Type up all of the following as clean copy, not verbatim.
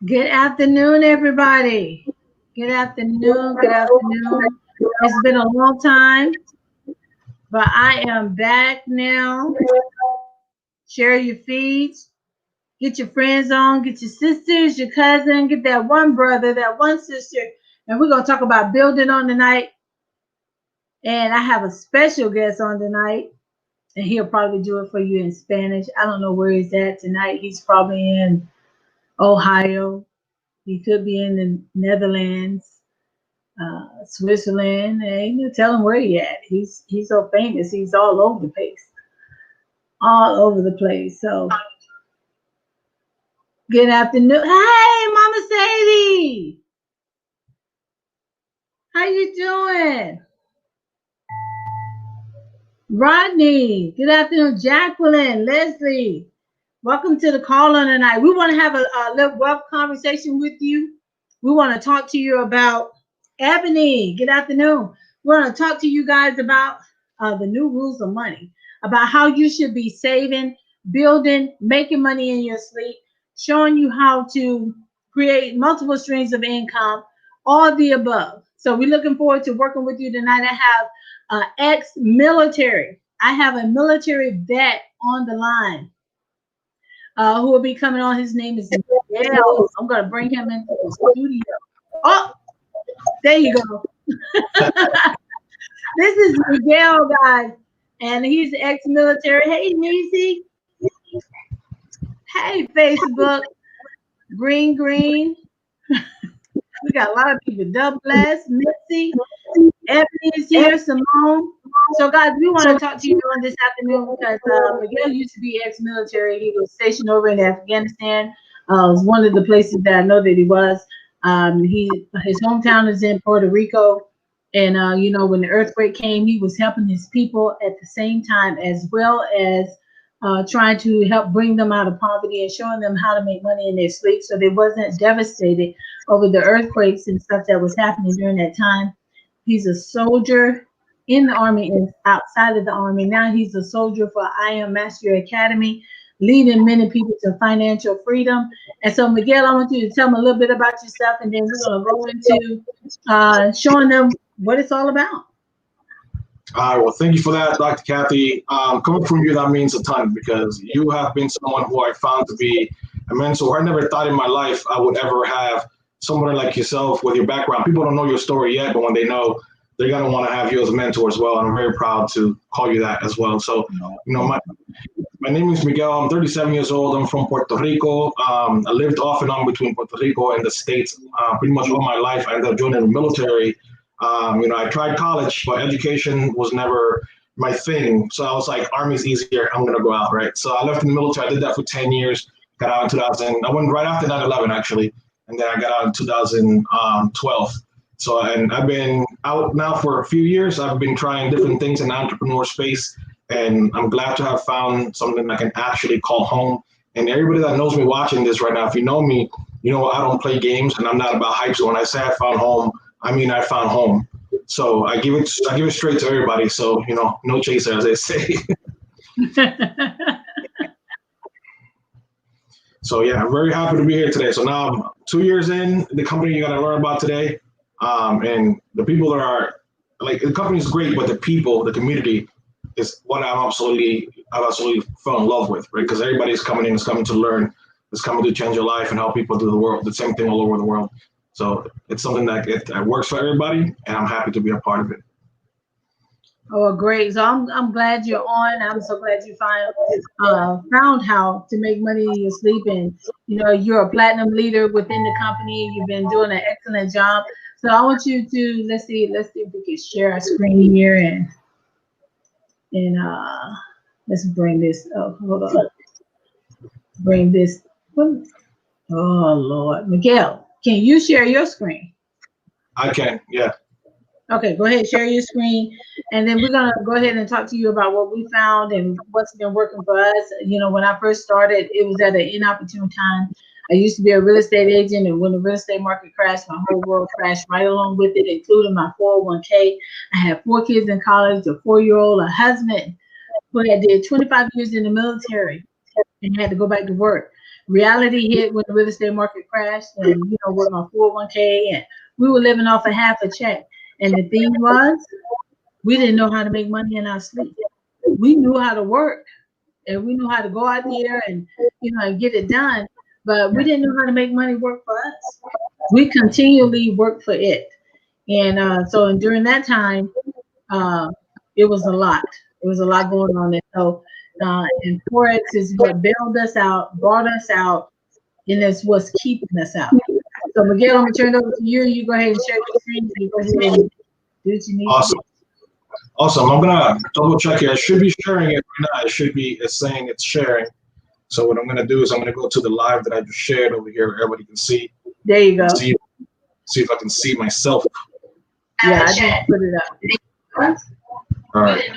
Good afternoon, everybody. Good afternoon. Good afternoon. It's been a long time, but I am back now. Share your feeds. Get your friends on. Get your sisters, your cousin. Get that one brother, that one sister. And we're going to talk about building on tonight. And I have a special guest on tonight. And he'll probably do it for you in Spanish. I don't know where he's at tonight. He's probably in Ohio. He could be in the Netherlands. Switzerland. And you tell him where he at. He's so famous. He's all over the place, all over the place. So good afternoon. Hey, Mama Sadie, how you doing? Rodney, good afternoon. Jacqueline, Leslie, welcome to the call on tonight. We want to have a little rough conversation with you. We want to talk to you about Ebony. Good afternoon. We want to talk to you guys about the new rules of money, about how you should be saving, building, making money in your sleep, showing you how to create multiple streams of income, all the above. So we're looking forward to working with you tonight. I have ex-military. I have a military vet on the line who will be coming on. His name is Miguel. I'm going to bring him into the studio. Oh, there you go. This is Miguel, guys, and he's ex-military. Hey, Niecy. Hey, Facebook. Green. We got a lot of people. Double S, Mitzi, Ebony is here, Simone. So, guys, we want to talk to you on this afternoon because Miguel used to be ex-military. He was stationed over in Afghanistan. It was one of the places that I know that he was. His hometown is in Puerto Rico. And, when the earthquake came, he was helping his people at the same time, as well as trying to help bring them out of poverty and showing them how to make money in their sleep so they wasn't devastated over the earthquakes and stuff that was happening during that time. He's a soldier in the Army and outside of the Army. Now he's a soldier for I Am Mastery Academy, leading many people to financial freedom. And so, Miguel, I want you to tell me a little bit about yourself, and then we're going to go into showing them what it's all about. All right, well, thank you for that, Dr. Kathy. Coming from you, that means a ton because you have been someone who I found to be a mentor. I never thought in my life I would ever have someone like yourself with your background. People don't know your story yet, but when they know, they're going to want to have you as a mentor as well. And I'm very proud to call you that as well. So, my name is Miguel. I'm 37 years old. I'm from Puerto Rico. I lived off and on between Puerto Rico and the States pretty much all my life. I ended up joining the military. I tried college, but education was never my thing. So I was like, Army's easier. I'm going to go out, right? So I left the military. I did that for 10 years. Got out in 2000. I went right after 9/11, actually. And then I got out in 2012. So, and I've been out now for a few years. I've been trying different things in the entrepreneur space. And I'm glad to have found something I can actually call home. And everybody that knows me watching this right now, if you know me, you know I don't play games and I'm not about hype. So when I say I found home, I mean I found home. So I give it straight to everybody. So no chaser, as they say. So yeah, I'm very happy to be here today. So now I'm 2 years in the company you're gonna learn about today, and the people that are like the company is great, but the people, the community, is what I've absolutely fell in love with, right? Because everybody's coming to learn, is coming to change your life and help people do the same thing all over the world. So it's something that works for everybody, and I'm happy to be a part of it. Oh, great! So I'm glad you're on. I'm so glad you found how to make money in your sleep, and you're a platinum leader within the company. You've been doing an excellent job. So I want you to let's see if we can share our screen here and let's bring this up. Hold on, bring this. Oh Lord, Miguel, can you share your screen? I can, yeah. Okay, go ahead, share your screen, and then we're gonna go ahead and talk to you about what we found and what's been working for us. When I first started, it was at an inopportune time. I used to be a real estate agent, and when the real estate market crashed, my whole world crashed right along with it, including my 401k. I had 4 kids in college, a 4-year-old, a husband who had did 25 years in the military and had to go back to work. reality hit when the real estate market crashed, and with my 401k, and we were living off a half a check. And the thing was, we didn't know how to make money in our sleep. We knew how to work, and we knew how to go out there and and get it done, but we didn't know how to make money work for us. We continually worked for it, and so during that time, it was a lot. It was a lot going on there. So, and Forex is what bailed us out, brought us out, and it's what's keeping us out. So, Miguel, I'm gonna turn it over to you. You go ahead and share your screen. You go ahead and do what you need. Awesome. I'm gonna double check here. I should be sharing it right now. It should be saying it's sharing. So what I'm gonna do is I'm gonna go to the live that I just shared over here. Everybody can see. There you go. See if I can see myself. Yeah, I just put it up. All right.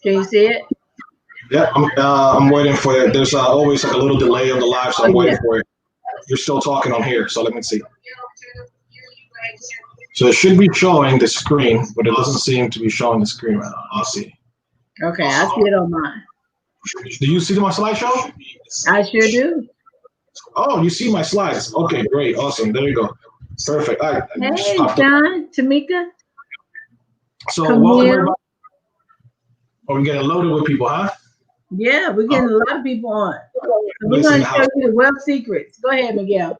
Can you see it? Yeah, I'm waiting for it. There's always like a little delay on the live, so I'm waiting for it. You're still talking on here, so let me see. So it should be showing the screen, but it doesn't seem to be showing the screen right now. I'll see. Okay, I see it on mine. Do you see my slideshow? I sure do. Oh, you see my slides. Okay, great. Awesome. There you go. Perfect. All right. Hey, John, Tamika. So welcome everybody. Oh, we're getting loaded with people, huh? Yeah, we're getting a lot of people on. So we're going to show you the wealth secrets. Go ahead, Miguel.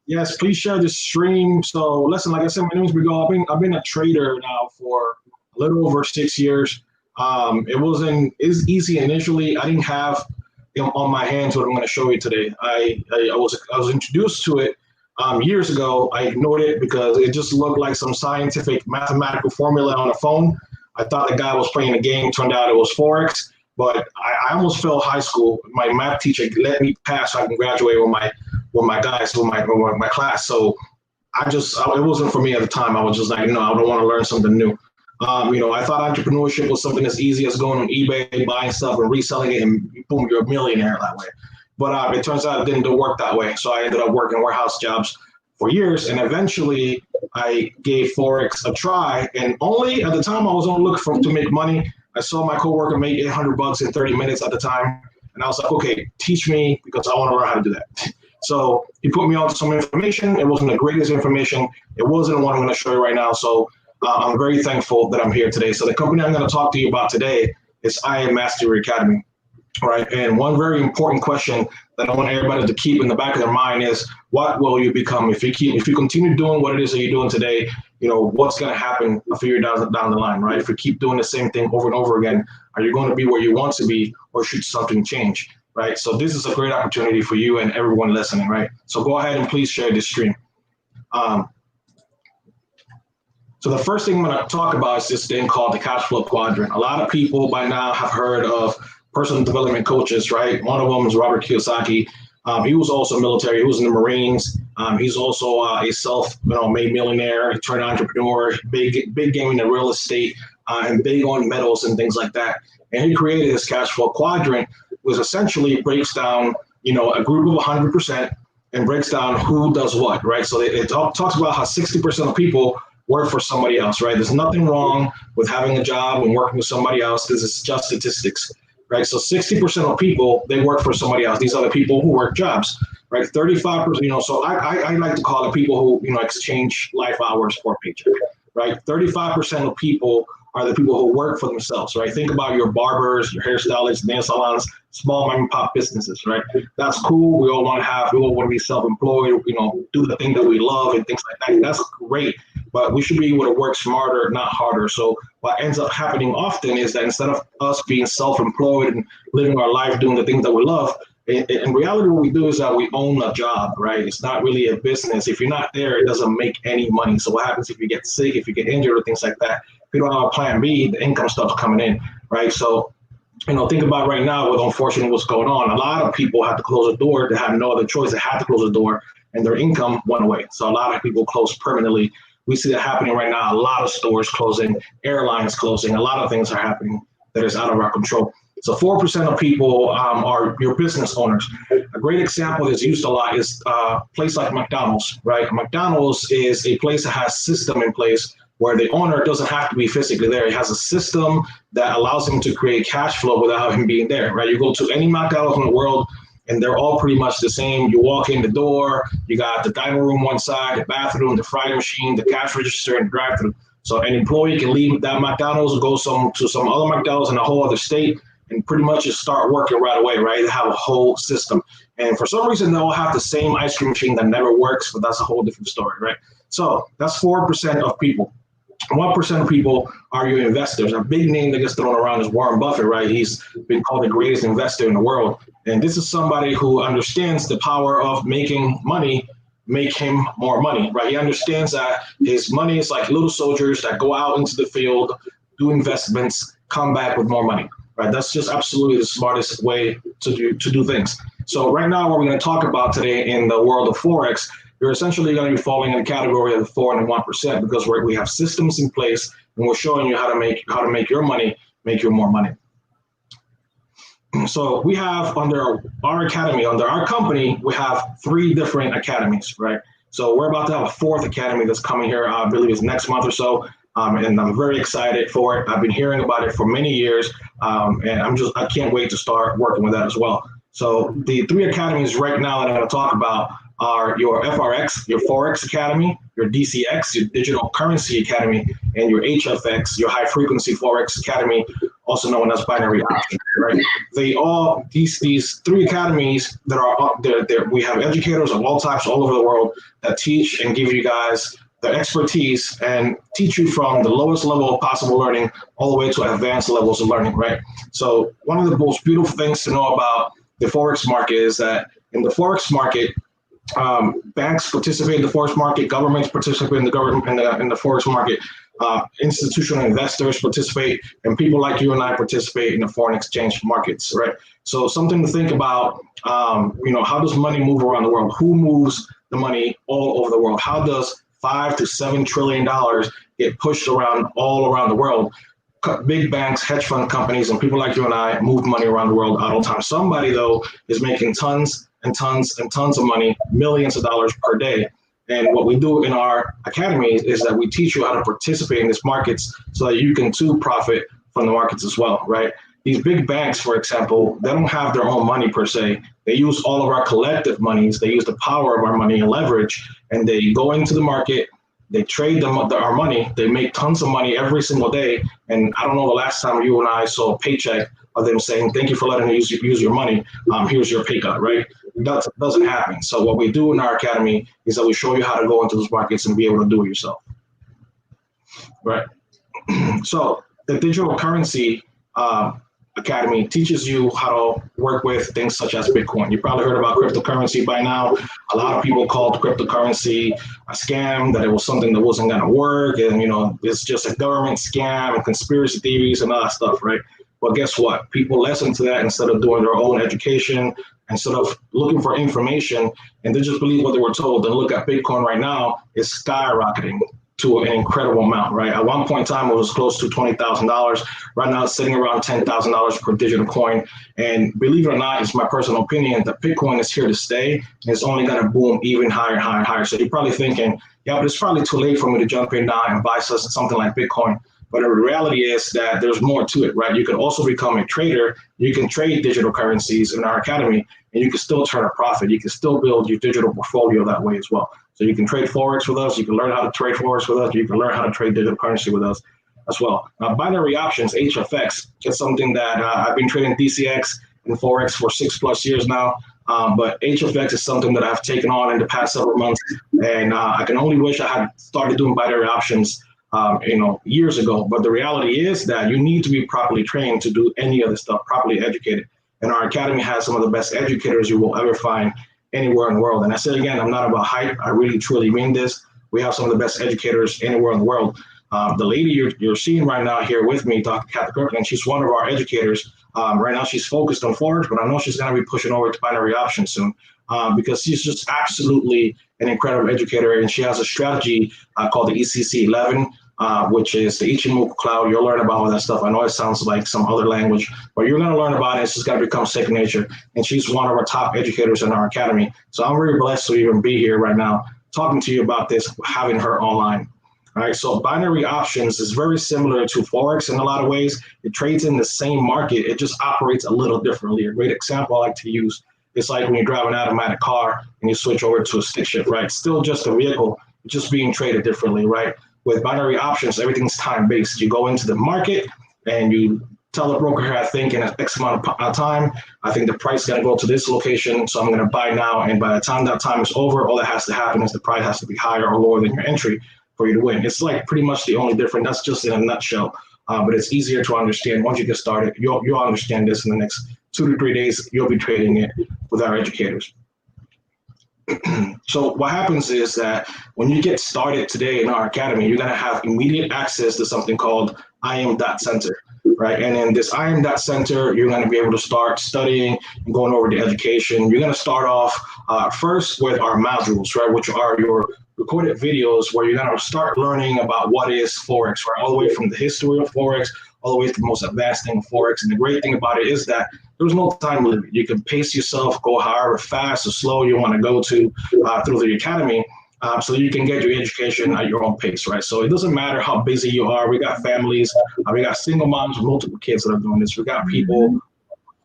Yes, please share the stream. So listen, like I said, my name is Miguel. I've been a trader now for a little over 6 years. It wasn't easy initially. I didn't have on my hands what I'm going to show you today. I was introduced to it years ago. I ignored it because it just looked like some scientific mathematical formula on a phone. I thought the guy was playing a game. Turned out it was Forex. But I almost failed high school. My math teacher let me pass so I can graduate with my guys, with my class. So it wasn't for me at the time. I was just like, I don't want to learn something new. I thought entrepreneurship was something as easy as going on eBay, buying stuff and reselling it, and boom, you're a millionaire that way. But it turns out it didn't work that way. So I ended up working warehouse jobs for years, and eventually I gave Forex a try. And only at the time I was on the look to make money. I saw my coworker make $800 in 30 minutes at the time, and I was like, okay, teach me because I want to learn how to do that. So he put me on to some information. It wasn't the greatest information. It wasn't what I'm going to show you right now. So I'm very thankful that I'm here today. So the company I'm going to talk to you about today is IA Mastery Academy, right? And one very important question that I want everybody to keep in the back of their mind is, what will you become if you continue doing what it is that you're doing today? What's going to happen a few years down the line, right? If you keep doing the same thing over and over again, are you going to be where you want to be, or should something change, right? So this is a great opportunity for you and everyone listening, right? So go ahead and please share this stream. So the first thing I'm going to talk about is this thing called the cash flow quadrant. A lot of people by now have heard of personal development coaches, right? One of them is Robert Kiyosaki. He was also military. He was in the Marines. He's also a self-made millionaire, turned entrepreneur, big game in the real estate, and big on metals and things like that. And he created this cash flow quadrant, which essentially breaks down, a group of 100% and breaks down who does what, right? So it talks about how 60% of people work for somebody else, right? There's nothing wrong with having a job and working with somebody else. This is just statistics, right? So 60% of people, they work for somebody else. These are the people who work jobs, right? 35%, so I like to call it people who, exchange life hours for a paycheck, right? 35% of people are the people who work for themselves, right? Think about your barbers, your hairstylists, nail salons, small mom and pop businesses, right? That's cool. We all want to be self-employed, do the thing that we love and things like that. That's great. But we should be able to work smarter, not harder. So what ends up happening often is that instead of us being self-employed and living our life doing the things that we love, in reality, what we do is that we own a job, right? It's not really a business. If you're not there, it doesn't make any money. So what happens if you get sick, if you get injured or things like that? If you don't have a plan B, the income stuff's coming in, right? So, think about right now with unfortunately what's going on. A lot of people have to close a door. They have no other choice. They have to close the door and their income went away. So a lot of people close permanently. We see that happening right now. A lot of stores closing, airlines closing. A lot of things are happening that is out of our control. So 4% of people are your business owners. A great example that's used a lot is a place like McDonald's, right? McDonald's is a place that has system in place where the owner doesn't have to be physically there. He has a system that allows him to create cash flow without him being there, right? You go to any McDonald's in the world, and they're all pretty much the same. You walk in the door, you got the dining room one side, the bathroom, the frying machine, the cash register, and the drive-through. So an employee can leave that McDonald's and go to some other McDonald's in a whole other state and pretty much just start working right away, right? They have a whole system. And for some reason, they all have the same ice cream machine that never works, but that's a whole different story, right? So that's 4% of people. 1% of people are your investors. A big name that gets thrown around is Warren Buffett, right? He's been called the greatest investor in the world. And this is somebody who understands the power of making money make him more money, right? He understands that his money is like little soldiers that go out into the field, do investments, come back with more money, right? That's just absolutely the smartest way to do things. So right now, what we're going to talk about today in the world of Forex, you're essentially going to be falling in the category of the 4 and the 1% because we have systems in place and we're showing you how to make your money make you more money. So we have under our academy, under our company, we have 3 different academies, right? So we're about to have a 4th academy that's coming here, I believe it's next month or so. And I'm very excited for it. I've been hearing about it for many years. And I can't wait to start working with that as well. So the 3 academies right now that I'm going to talk about are your FRX, your Forex Academy, your DCX, your Digital Currency Academy, and your HFX, your High Frequency Forex Academy, also known as Binary Options, right? These 3 academies that are up there, we have educators of all types all over the world that teach and give you guys the expertise and teach you from the lowest level of possible learning all the way to advanced levels of learning, right? So one of the most beautiful things to know about the Forex market is that in the Forex market, banks participate in the Forex market, governments participate in the Forex market, institutional investors participate, and people like you and I participate in the foreign exchange markets, right? So something to think about, how does money move around the world? Who moves the money all over the world? How does $5 to $7 trillion get pushed around all around the world? Big banks, hedge fund companies, and people like you and I move money around the world all the time. Somebody, though, is making tons and tons and tons of money, millions of dollars per day. And what we do in our academy is that we teach you how to participate in these markets so that you can too profit from the markets as well, right? These big banks, for example, they don't have their own money per se. They use all of our collective monies. They use the power of our money and leverage, and they go into the market. They trade our money. They make tons of money every single day. And I don't know the last time you and I saw a paycheck of them saying, thank you for letting me use your money. Here's your pay cut, right? That doesn't happen. So what we do in our academy is that we show you how to go into those markets and be able to do it yourself, right? So the Digital Currency Academy teaches you how to work with things such as Bitcoin. You probably heard about cryptocurrency by now. A lot of people called cryptocurrency a scam, that it was something that wasn't going to work. And, it's just a government scam and conspiracy theories and all that stuff, right? Well, guess what? People listen to that instead of doing their own education, instead of looking for information, and they just believe what they were told. And look at Bitcoin right now, it's skyrocketing to an incredible amount, right? At one point in time, it was close to $20,000. Right now, it's sitting around $10,000 per digital coin. And believe it or not, it's my personal opinion that Bitcoin is here to stay, and it's only going to boom even higher and higher and higher. So you're probably thinking, yeah, but it's probably too late for me to jump in now and buy something like Bitcoin. But the reality is that there's more to it, right? You can also become a trader. You can trade digital currencies in our academy, and you can still turn a profit. You can still build your digital portfolio that way as well. So you can trade Forex with us. You can learn how to trade Forex with us. You can learn how to trade digital currency with us as well. Now, binary options, HFX, is something that I've been trading DCX and Forex for 6+ years now. But HFX is something that I've taken on in the past several months. And I can only wish I had started doing binary options years ago. But the reality is that you need to be properly trained to do any of this stuff, properly educated. And our academy has some of the best educators you will ever find anywhere in the world. And I say again, I'm not about hype. I really, truly mean this. We have some of the best educators anywhere in the world. The lady you're seeing right now here with me, Dr. Kathy Kirkland, she's one of our educators. Right now, she's focused on Forex, but I know she's going to be pushing over to binary options soon because she's just absolutely an incredible educator. And she has a strategy called the ECC 11, which is the Ichimoku Cloud. You'll learn about all that stuff. I know it sounds like some other language, but you're going to learn about it. It's just going to become second nature. And she's one of our top educators in our academy. So I'm very blessed to even be here right now talking to you about this, having her online. All right, so binary options is very similar to Forex in a lot of ways. It trades in the same market. It just operates a little differently. A great example I like to use It's like when you drive an automatic car and you switch over to a stick shift, right? It's still just a vehicle, just being traded differently, right? With binary options, everything's time-based. You go into the market and you tell the broker, I think in X amount of time, I think the price is going to go to this location, so I'm going to buy now. And by the time that time is over, all that has to happen is the price has to be higher or lower than your entry for you to win. It's like pretty much the only difference. That's just in a nutshell. But it's easier to understand. Once you get started, you'll understand this in the next 2 to 3 days. You'll be trading it with our educators. So what happens is that when you get started today in our academy, you're going to have immediate access to something called IM.Center, right? And in this IM.Center, you're going to be able to start studying and going over the education. You're going to start off first with our modules, right, which are your recorded videos where you're going to start learning about what is Forex, right, all the way from the history of Forex, all the way to the most advanced thing of Forex. And the great thing about it is that there's no time limit. You can pace yourself, go however fast or slow you want to go to through the academy, so you can get your education at your own pace, right? So it doesn't matter how busy you are. We got families, we got single moms with multiple kids that are doing this. We got people,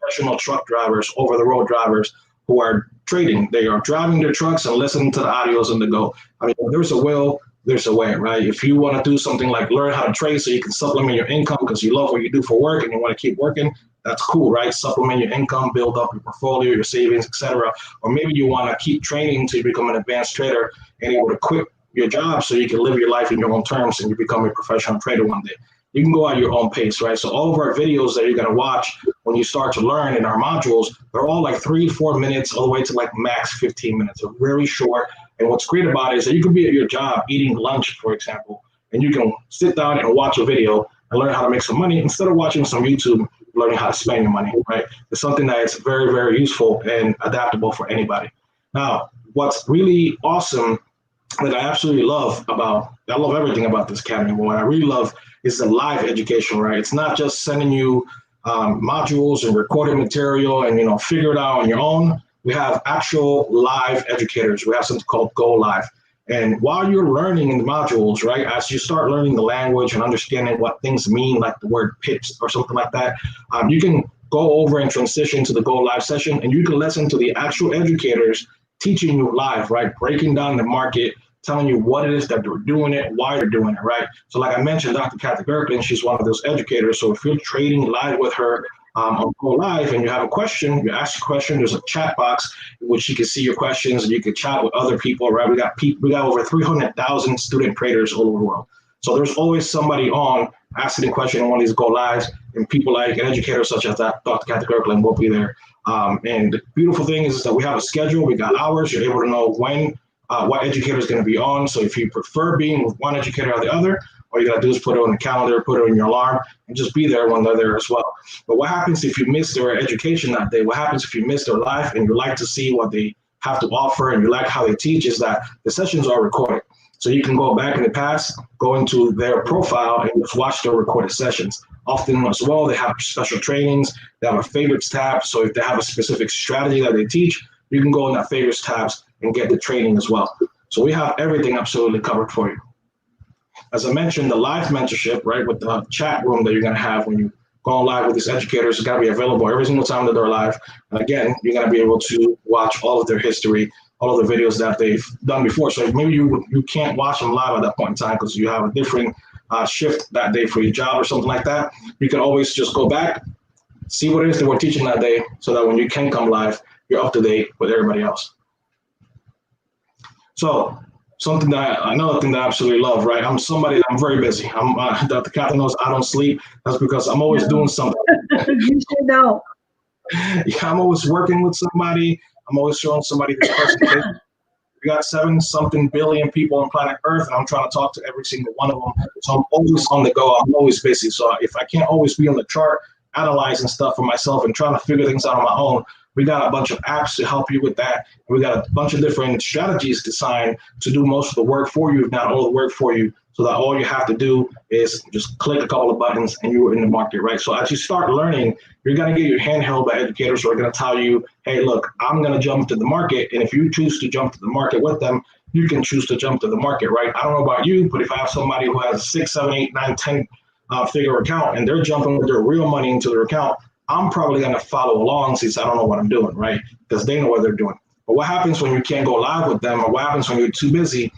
professional truck drivers, over-the-road drivers who are trading. They are driving their trucks and listening to the audios on the go. I mean, there's a will, there's a way, right? If you want to do something like learn how to trade so you can supplement your income because you love what you do for work and you want to keep working, that's cool, right? Supplement your income, build up your portfolio, your savings, etc. Or maybe you want to keep training until you become an advanced trader and able to quit your job so you can live your life in your own terms and you become a professional trader one day. You can go at your own pace, right? So all of our videos that you're going to watch when you start to learn in our modules, they're all like 3-4 minutes all the way to like max 15 minutes. They're very short. And what's great about it is that you could be at your job eating lunch, for example, and you can sit down and watch a video and learn how to make some money instead of watching some YouTube, learning how to spend your money, right? It's something that is very, very useful and adaptable for anybody. Now, what's really awesome that I absolutely love I love everything about this academy, but what I really love is the live education, right? It's not just sending you modules and recorded material and, figure it out on your own. We have actual live educators. We have something called Go Live. And while you're learning in the modules, right, as you start learning the language and understanding what things mean, like the word pips or something like that, you can go over and transition to the Go Live session, and you can listen to the actual educators teaching you live, right, breaking down the market, telling you what it is that they're doing it, why they're doing it, right? So like I mentioned, Dr. Kathy Gerklin, she's one of those educators. So if you're trading live with her on Go Live and you have a question, you ask a question, there's a chat box in which you can see your questions and you can chat with other people, right? We got over 300,000 student traders all over the world. So there's always somebody on asking a question on one of these Go Lives, and people like an educator such as that, Dr. Kathy Gerklin will be there. And the beautiful thing is that we have a schedule, we got hours, you're able to know when, what educator is going to be on. So if you prefer being with one educator or the other, all you got to do is put it on the calendar, put it on your alarm, and just be there when they're there as well. But what happens if you miss their education that day? What happens if you miss their life and you like to see what they have to offer and you like how they teach is that the sessions are recorded. So you can go back in the past, go into their profile and just watch their recorded sessions. Often as well, they have special trainings, they have a favorites tab. So if they have a specific strategy that they teach, you can go in that favorites tabs and get the training as well. So we have everything absolutely covered for you. As I mentioned, the live mentorship, right, with the chat room that you're going to have when you go on live with these educators, it's got to be available every single time that they're live. And again, you're going to be able to watch all of their history, all of the videos that they've done before. So maybe you can't watch them live at that point in time because you have a different shift that day for your job or something like that. You can always just go back, see what it is that we're teaching that day so that when you can come live, you're up to date with everybody else. So another thing that I absolutely love, right? I'm very busy. Dr. Kathy knows I don't sleep. That's because I'm always doing something. You should know. Yeah, I'm always working with somebody. I'm always showing somebody this presentation. We got 7-something billion people on planet Earth, and I'm trying to talk to every single one of them. So I'm always on the go. I'm always busy. So if I can't always be on the chart, analyzing stuff for myself and trying to figure things out on my own, we got a bunch of apps to help you with that. We got a bunch of different strategies designed to do most of the work for you, if not all the work for you, so that all you have to do is just click a couple of buttons and you're in the market, right? So as you start learning, you're going to get your hand held by educators who are going to tell you, hey, look, I'm going to jump to the market. And if you choose to jump to the market with them, you can choose to jump to the market, right? I don't know about you, but if I have somebody who has 6, 7, 8, 9, 10 figure account and they're jumping with their real money into their account, I'm probably going to follow along since I don't know what I'm doing, right? Because they know what they're doing. But what happens when you can't go live with them, or what happens when you're too busy?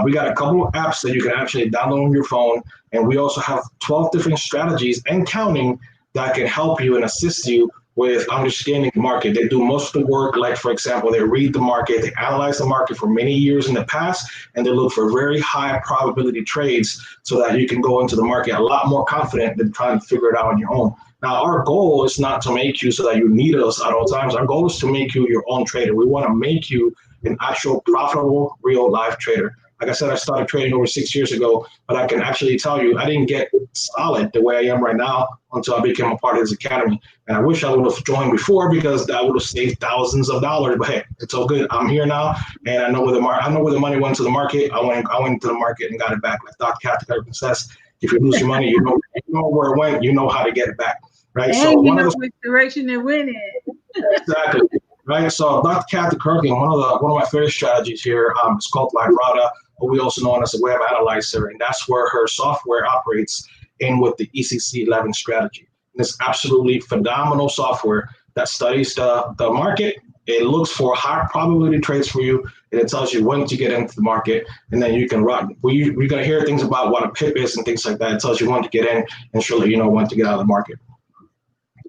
We got a couple of apps that you can actually download on your phone. And we also have 12 different strategies and counting that can help you and assist you with understanding the market. They do most of the work. Like, for example, they read the market, they analyze the market for many years in the past, and they look for very high probability trades so that you can go into the market a lot more confident than trying to figure it out on your own. Now, our goal is not to make you so that you need us at all times. Our goal is to make you your own trader. We want to make you an actual profitable, real life trader. Like I said, I started trading over 6 years ago, but I can actually tell you I didn't get solid the way I am right now until I became a part of this academy. And I wish I would have joined before, because that would have saved thousands of dollars. But hey, it's all good. I'm here now, and I know where the money went to the market. I went to the market and got it back. Like Dr. Kathy says, if you lose your money, you know where it went. You know how to get it back, right? And so you know which direction it went in. Exactly. Right. So Dr. Kathy Kirkland, one of my favorite strategies here is called Librata, or we also know as a web analyzer, and that's where her software operates in with the ECC 11 strategy. And it's absolutely phenomenal software that studies the market. It looks for high probability trades for you, and it tells you when to get into the market, and then you can run. We're going to hear things about what a pip is and things like that. It tells you when to get in and surely you know when to get out of the market.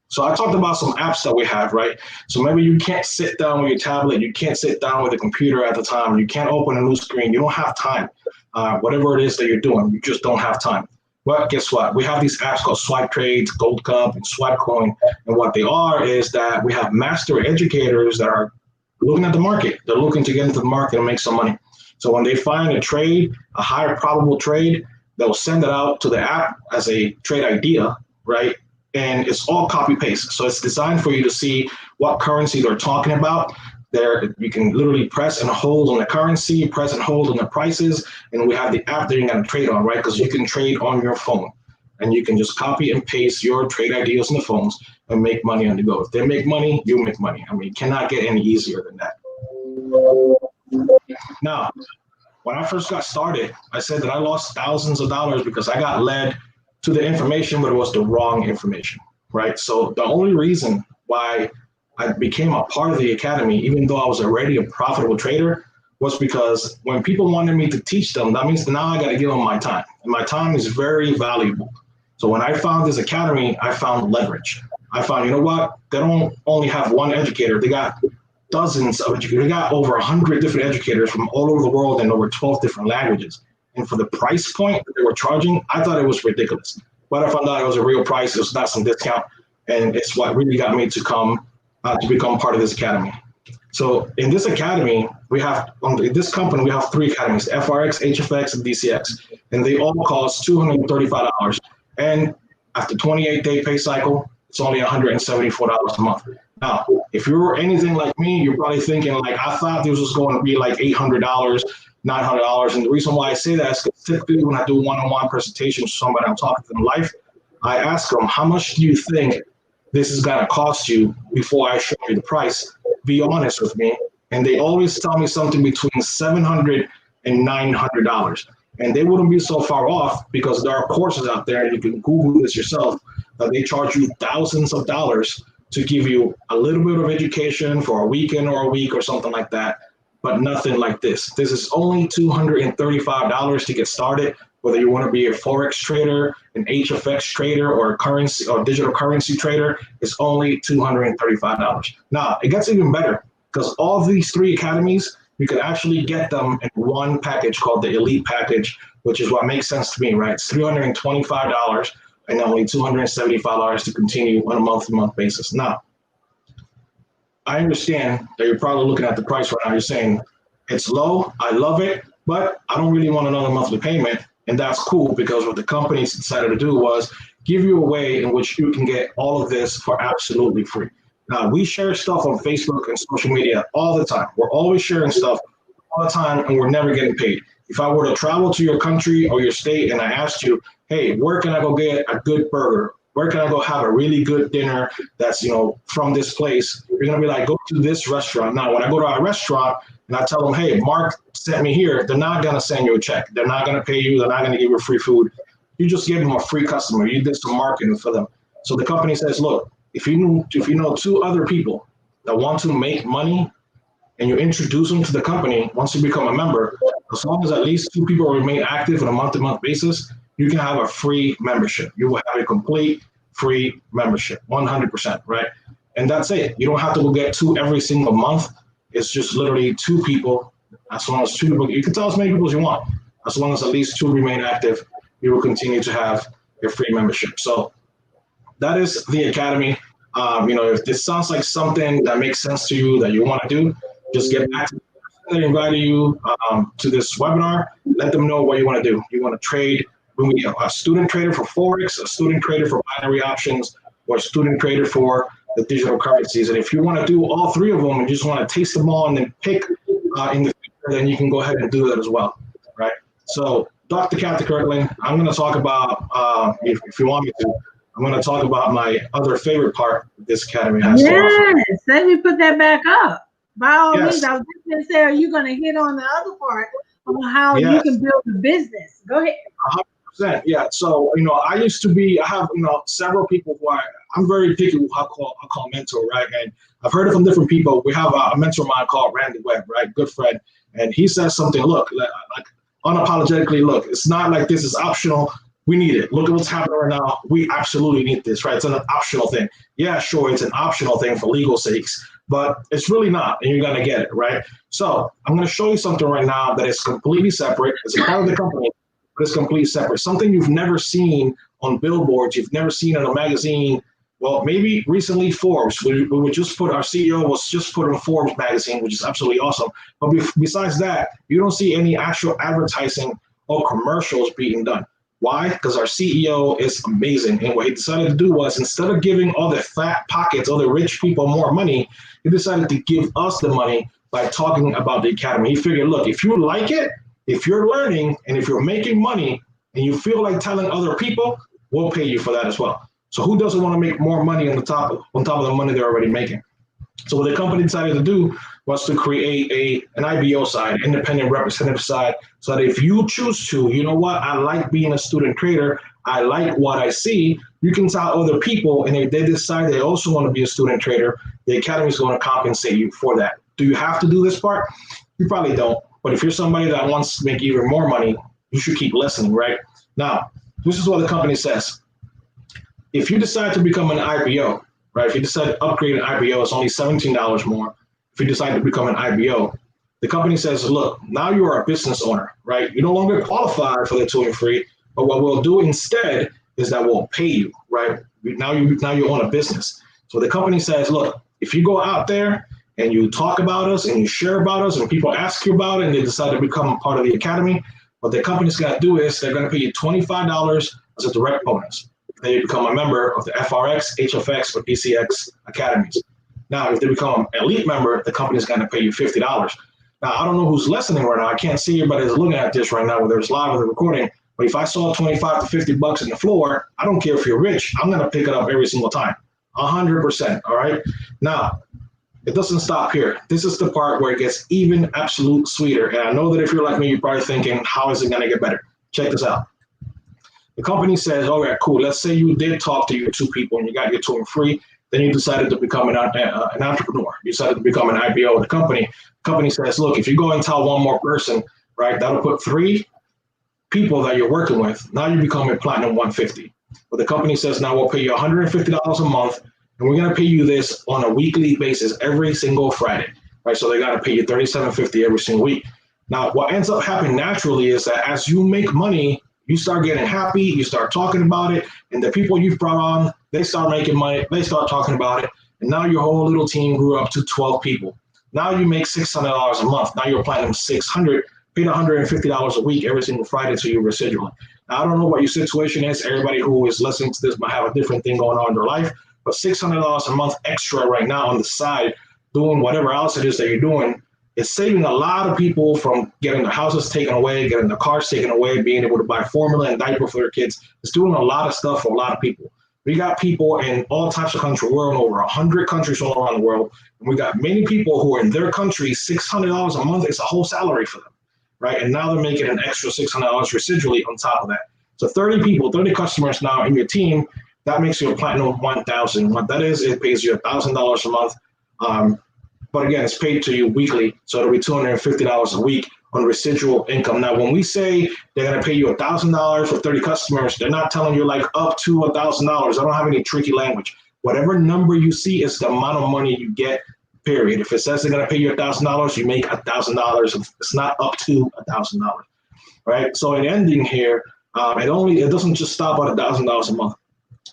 So I talked about some apps that we have, right? So maybe you can't sit down with your tablet, you can't sit down with a computer at the time, you can't open a new screen, you don't have time. Whatever it is that you're doing, you just don't have time. But guess what? We have these apps called Swipe Trades, Gold Cup, and Swipe Coin. And what they are is that we have master educators that are looking at the market. They're looking to get into the market and make some money. So when they find a trade, a higher probable trade, they'll send it out to the app as a trade idea, right? And it's all copy paste. So it's designed for you to see what currency they're talking about. There, you can literally press and hold on the currency, press and hold on the prices, and we have the app that you're going to trade on, right? Because you can trade on your phone, and you can just copy and paste your trade ideas on the phones and make money on the go. If they make money, you make money. I mean, it cannot get any easier than that. Now, when I first got started, I said that I lost thousands of dollars because I got led to the information, but it was the wrong information, right? So the only reason why I became a part of the academy, even though I was already a profitable trader, was because when people wanted me to teach them, that means now I got to give them my time. And my time is very valuable. So when I found this academy, I found leverage. I found, you know what? They don't only have one educator. They got dozens of educators. They got over 100 different educators from all over the world in over 12 different languages. And for the price point that they were charging, I thought it was ridiculous. But I found out it was a real price. It was not some discount. And it's what really got me to become part of this academy. So in this academy, in this company, we have 3 academies: FRX, HFX, and DCX. And they all cost $235. And after 28-day pay cycle, it's only $174 a month. Now, if you're anything like me, you're probably thinking, like, I thought this was going to be like $800, $900. And the reason why I say that is because typically when I do one-on-one presentations with somebody I'm talking to them live, I ask them, how much do you think this is going to cost you before I show you the price? Be honest with me. And they always tell me something between $700 and $900. And they wouldn't be so far off, because there are courses out there, and you can Google this yourself, that they charge you thousands of dollars to give you a little bit of education for a weekend or a week or something like that, but nothing like this. This is only $235 to get started. Whether you want to be a Forex trader, an HFX trader, or a currency or digital currency trader, it's only $235. Now, it gets even better, because all these 3 academies, you can actually get them in one package called the Elite Package, which is what makes sense to me, right? It's $325 and only $275 to continue on a month-to-month basis. Now, I understand that you're probably looking at the price right now. You're saying, it's low, I love it, but I don't really want another monthly payment. And that's cool, because what the companies decided to do was give you a way in which you can get all of this for absolutely free. Now, we share stuff on Facebook and social media all the time. We're always sharing stuff all the time, and we're never getting paid. If I were to travel to your country or your state and I asked you, hey, where can I go get a good burger? Where can I go have a really good dinner that's, from this place? You're going to be like, go to this restaurant. Now, when I go to a restaurant and I tell them, hey, Mark sent me here, they're not going to send you a check. They're not going to pay you. They're not going to give you free food. You just gave them a free customer. You did some marketing for them. So the company says, look, if you know two other people that want to make money and you introduce them to the company, once you become a member, as long as at least two people remain active on a month-to-month basis, you can have a free membership. You will have a complete free membership, 100%, right? And that's it. You don't have to go get two every single month. It's just literally two people. As long as two people, you can tell as many people as you want. As long as at least two remain active, you will continue to have a free membership. So that is the Academy. If this sounds like something that makes sense to you that you want to do, just get back to them that invited you to this webinar. Let them know what you want to do. You want to trade, a student trader for Forex, a student trader for binary options, or a student trader for the digital currencies. And if you want to do all three of them and just want to taste them all and then pick in the future, then you can go ahead and do that as well, right? So Dr. Kathy Kirkland, I'm going to talk about, if you want me to, I'm going to talk about my other favorite part of this Academy has to offer. Yes, let me put that back up. By all means, I was just going to say, are you going to hit on the other part on how you can build a business? Go ahead. 100%. Yeah. So, I have, several people who I'm very picky who I call mentor, right? And I've heard it from different people. We have a mentor of mine called Randy Webb, right? Good friend. And he says something, look, like unapologetically, look, it's not like this is optional. We need it. Look at what's happening right now. We absolutely need this, right? It's an optional thing. Yeah, sure, it's an optional thing for legal sakes, but it's really not, and you're going to get it, right? So I'm going to show you something right now that is completely separate. It's a part of the company, but it's completely separate. Something you've never seen on billboards, you've never seen in a magazine. Well, maybe recently Forbes. We would just put, our CEO was just put in Forbes magazine, which is absolutely awesome. But besides that, you don't see any actual advertising or commercials being done. Why? Because our CEO is amazing. And what he decided to do was, instead of giving all the fat pockets, all the rich people more money, he decided to give us the money by talking about the Academy. He figured, look, if you like it, if you're learning, and if you're making money, and you feel like telling other people, we'll pay you for that as well. So who doesn't want to make more money on top of the money they're already making? So what the company decided to do was to create an IBO side, independent representative side, so that if you choose to, you know what, I like being a student trader, I like what I see, you can tell other people, and if they decide they also want to be a student trader, the Academy is going to compensate you for that. Do you have to do this part? You probably don't. But if you're somebody that wants to make even more money, you should keep listening, right? Now, this is what the company says. If you decide to become an IBO, right? If you decide to upgrade an IBO, it's only $17 more. If you decide to become an IBO, the company says, look, now you are a business owner, right? You no longer qualify for the 2 and free, but what we'll do instead is that we'll pay you, right? Now you own a business. So the company says, look, if you go out there and you talk about us and you share about us and people ask you about it and they decide to become a part of the Academy, what the company's going to do is they're going to pay you $25 as a direct bonus. Then you become a member of the FRX, HFX, or DCX academies. Now, if they become an elite member, the company's going to pay you $50. Now, I don't know who's listening right now. I can't see everybody that's looking at this right now, whether it's live or the recording. But if I saw 25 to $50 in the floor, I don't care if you're rich. I'm going to pick it up every single time, 100%. All right. Now, it doesn't stop here. This is the part where it gets even absolute sweeter. And I know that if you're like me, you're probably thinking, how is it going to get better? Check this out. The company says, all right, cool. Let's say you did talk to your two people and you got your 2 and free. Then you decided to become an entrepreneur. You decided to become an IBO of the company. The company says, look, if you go and tell one more person, right, that'll put 3 people that you're working with. Now you become a platinum 150. But the company says, now we'll pay you $150 a month, and we're going to pay you this on a weekly basis every single Friday, right? So they got to pay you $37.50 every single week. Now, what ends up happening naturally is that as you make money, you start getting happy, you start talking about it, and the people you've brought on, they start making money, they start talking about it, and now your whole little team grew up to 12 people. Now you make $600 a month. Now you're platinum 600, paid $150 a week every single Friday to your residual. Now, I don't know what your situation is. Everybody who is listening to this might have a different thing going on in their life, but $600 a month extra right now on the side, doing whatever else it is that you're doing, it's saving a lot of people from getting their houses taken away, getting their cars taken away, being able to buy formula and diaper for their kids. It's doing a lot of stuff for a lot of people. We got people in all types of countries. We're in over 100 countries all around the world. And we got many people who are in their country, $600 a month is a whole salary for them, right? And now they're making an extra $600 residually on top of that. So 30 people, 30 customers now in your team, that makes you a platinum 1000. What that is, it pays you $1,000 a month. But again, it's paid to you weekly, so it'll be $250 a week on residual income. Now, when we say they're going to pay you $1,000 for 30 customers, they're not telling you like up to $1,000. I don't have any tricky language. Whatever number you see is the amount of money you get, period. If it says they're going to pay you $1,000, you make $1,000. It's not up to $1,000, right? So in ending here, it doesn't just stop at $1,000 a month.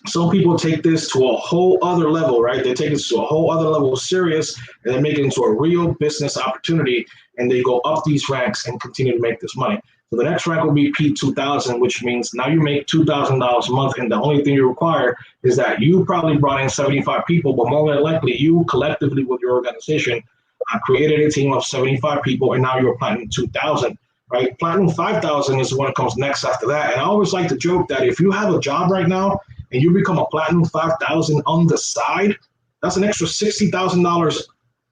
Some people take this to a whole other level, right? They take this to a whole other level of serious, and they make it into a real business opportunity, and they go up these ranks and continue to make this money. So the next rank will be P2000, which means now you make $2,000 a month, and the only thing you require is that you probably brought in 75 people, but more than likely you collectively with your organization created a team of 75 people, and now you're Platinum 2000. Right? Platinum 5,000 is the one that comes next after that. And I always like to joke that if you have a job right now and you become a Platinum 5,000 on the side, that's an extra $60,000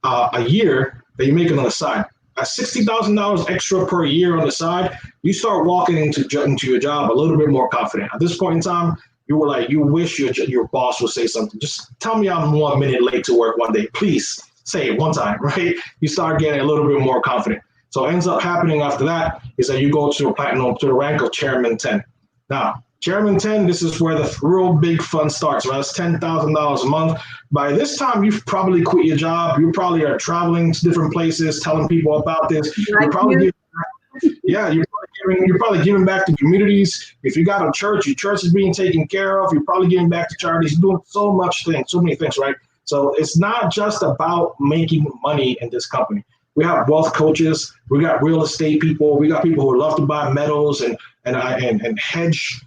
a year that you make on the side. At $60,000 extra per year on the side, you start walking into your job a little bit more confident. At this point in time, you were like, you wish your boss would say something. Just tell me I'm 1 minute late to work one day. Please say it one time, right? You start getting a little bit more confident. So what ends up happening after that is that you go to the rank of Chairman 10. Now, Chairman 10, this is where the real big fun starts, right? It's $10,000 a month. By this time, you've probably quit your job. You probably are traveling to different places, telling people about this. You're probably you're probably giving back to communities. If you got a church, your church is being taken care of. You're probably giving back to charities. You're doing so many things, right? So it's not just about making money in this company. We have wealth coaches. We got real estate people. We got people who love to buy metals and hedge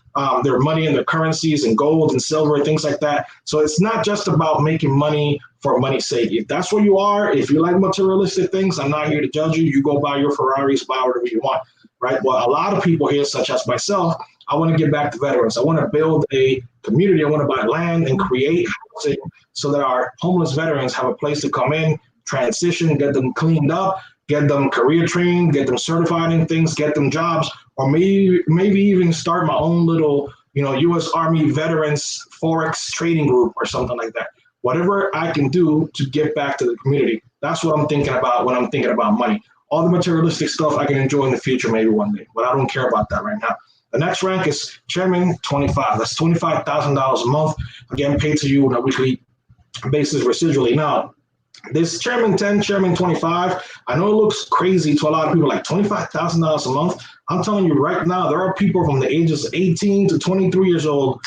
their money and their currencies and gold and silver and things like that. So it's not just about making money for money's sake. If that's where you are, if you like materialistic things, I'm not here to judge you. You go buy your Ferraris, buy whatever you want, right? Well, a lot of people here, such as myself, I want to give back to veterans. I want to build a community. I want to buy land and create housing so that our homeless veterans have a place to come in, transition, get them cleaned up, get them career trained, get them certified in things, get them jobs, or maybe even start my own little, U.S. Army Veterans Forex trading group or something like that. Whatever I can do to get back to the community, that's what I'm thinking about when I'm thinking about money. All the materialistic stuff I can enjoy in the future maybe one day, but I don't care about that right now. The next rank is Chairman 25. That's $25,000 a month, again, paid to you on a weekly basis residually. Now, this Chairman 10, Chairman 25, I know it looks crazy to a lot of people, like $25,000 a month. I'm telling you right now, there are people from the ages of 18 to 23 years old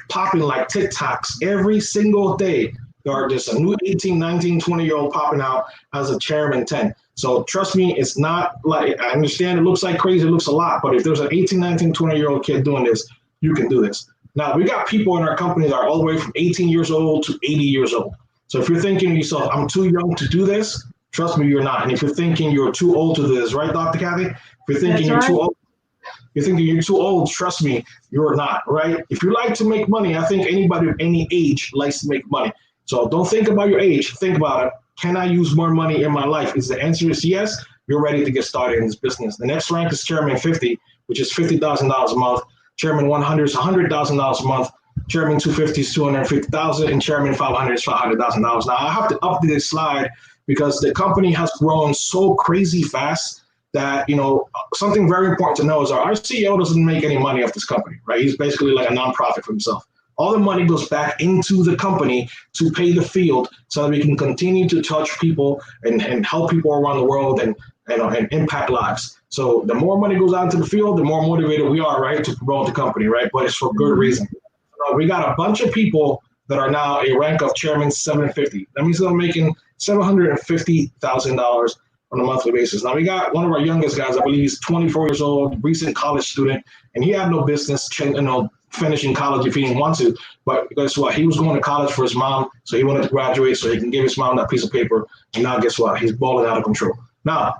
popping like TikToks every single day. There are just a new 18, 19, 20-year-old popping out as a Chairman 10. So trust me, it's not like, I understand it looks like crazy, it looks a lot, but if there's an 18, 19, 20-year-old kid doing this, you can do this. Now, we got people in our company that are all the way from 18 years old to 80 years old. So if you're thinking to yourself, I'm too young to do this, trust me, you're not. And if you're thinking you're too old to do this, right, Dr. Kathy? If you're thinking you're too old, trust me, you're not, right? If you like to make money, I think anybody of any age likes to make money. So don't think about your age. Think about it. Can I use more money in my life? If the answer is yes, you're ready to get started in this business. The next rank is Chairman 50, which is $50,000 a month. Chairman 100 is $100,000 a month. Chairman 250 is $250,000, and Chairman 500 is $500,000. Now I have to update this slide because the company has grown so crazy fast that, something very important to know is our CEO doesn't make any money off this company, right? He's basically like a nonprofit for himself. All the money goes back into the company to pay the field so that we can continue to touch people and help people around the world and impact lives. So the more money goes out into the field, the more motivated we are, right, to promote the company, right? But it's for good reason. We got a bunch of people that are now a rank of Chairman 750. That means they're making $750,000 on a monthly basis. Now we got one of our youngest guys, I believe he's 24 years old, recent college student, and he had no business, finishing college if he didn't want to. But guess what? He was going to college for his mom, so he wanted to graduate so he can give his mom that piece of paper. And now guess what? He's balling out of control. Now,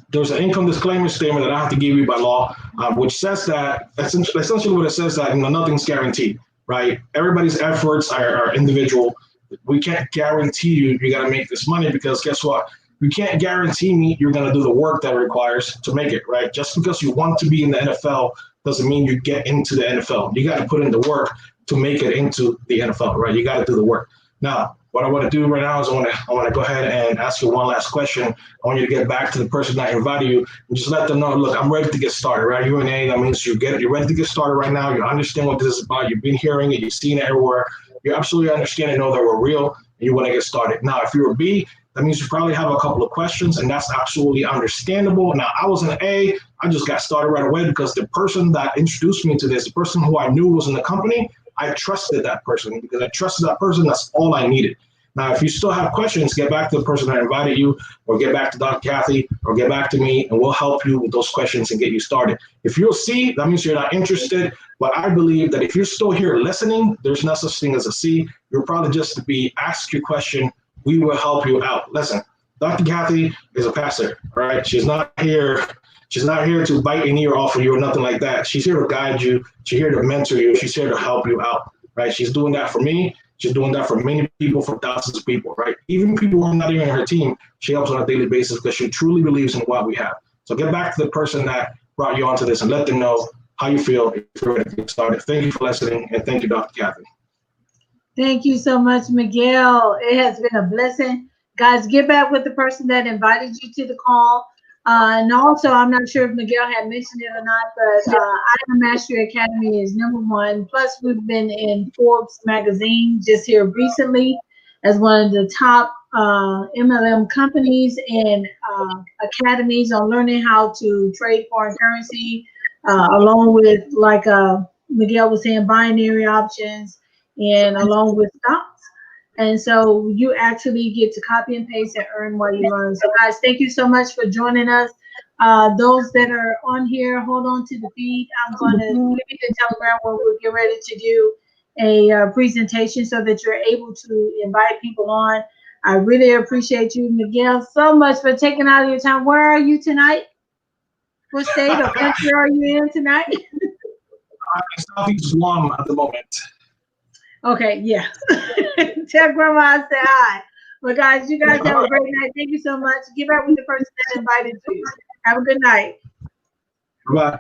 there's an income disclaimer statement that I have to give you by law, which says that, essentially what it says that nothing's guaranteed, right? Everybody's efforts are individual. We can't guarantee you got to make this money because guess what? You can't guarantee me you're going to do the work that it requires to make it, right? Just because you want to be in the NFL doesn't mean you get into the NFL. You got to put in the work. to make it into the NFL, right? You got to do the work. Now, what I want to do right now is I want to go ahead and ask you one last question. I want you to get back to the person that invited you and just let them know, look, I'm ready to get started, right? You're an A, that means you're ready to get started right now. You understand what this is about. You've been hearing it. You've seen it everywhere. You absolutely understand and know that we're real, and you want to get started. Now, if you're a B, that means you probably have a couple of questions, and that's absolutely understandable. Now, I was an A. I just got started right away because the person that introduced me to this, the person who I knew was in the company, I trusted that person. Because I trusted that person, that's all I needed. Now, if you still have questions, get back to the person that invited you, or get back to Dr. Kathy, or get back to me, and we'll help you with those questions and get you started. If you're a C, that means you're not interested. But I believe that if you're still here listening, there's no such thing as a C. You're probably just to be asked your question. We will help you out. Listen, Dr. Kathy is a pastor, all right? She's not here to bite an ear off of you or nothing like that. She's here to guide you. She's here to mentor you. She's here to help you out, right? She's doing that for me. She's doing that for many people, for thousands of people, right? Even people who are not even in her team, she helps on a daily basis because she truly believes in what we have. So get back to the person that brought you onto this and let them know how you feel if you're ready to get started. Thank you for listening, and thank you, Dr. Kathy. Thank you so much, Miguel. It has been a blessing. Guys, get back with the person that invited you to the call. And also, I'm not sure if Miguel had mentioned it or not, but Iron Mastery Academy is #1. Plus, we've been in Forbes magazine just here recently as one of the top MLM companies and academies on learning how to trade foreign currency, along with, like Miguel was saying, binary options, and along with stocks. And so you actually get to copy and paste and earn while you learn. So guys, thank you so much for joining us. Those that are on here, hold on to the feed. I'm going to give you the Telegram where we'll get ready to do a presentation so that you're able to invite people on. I really appreciate you, Miguel, so much for taking out of your time. Where are you tonight? What state or country are you in tonight? Southeast Guam at the moment. Okay, yeah. Tell Grandma I said hi. But guys, you guys have a great night. Thank you so much. Get back with the person that invited you. Have a good night. Bye.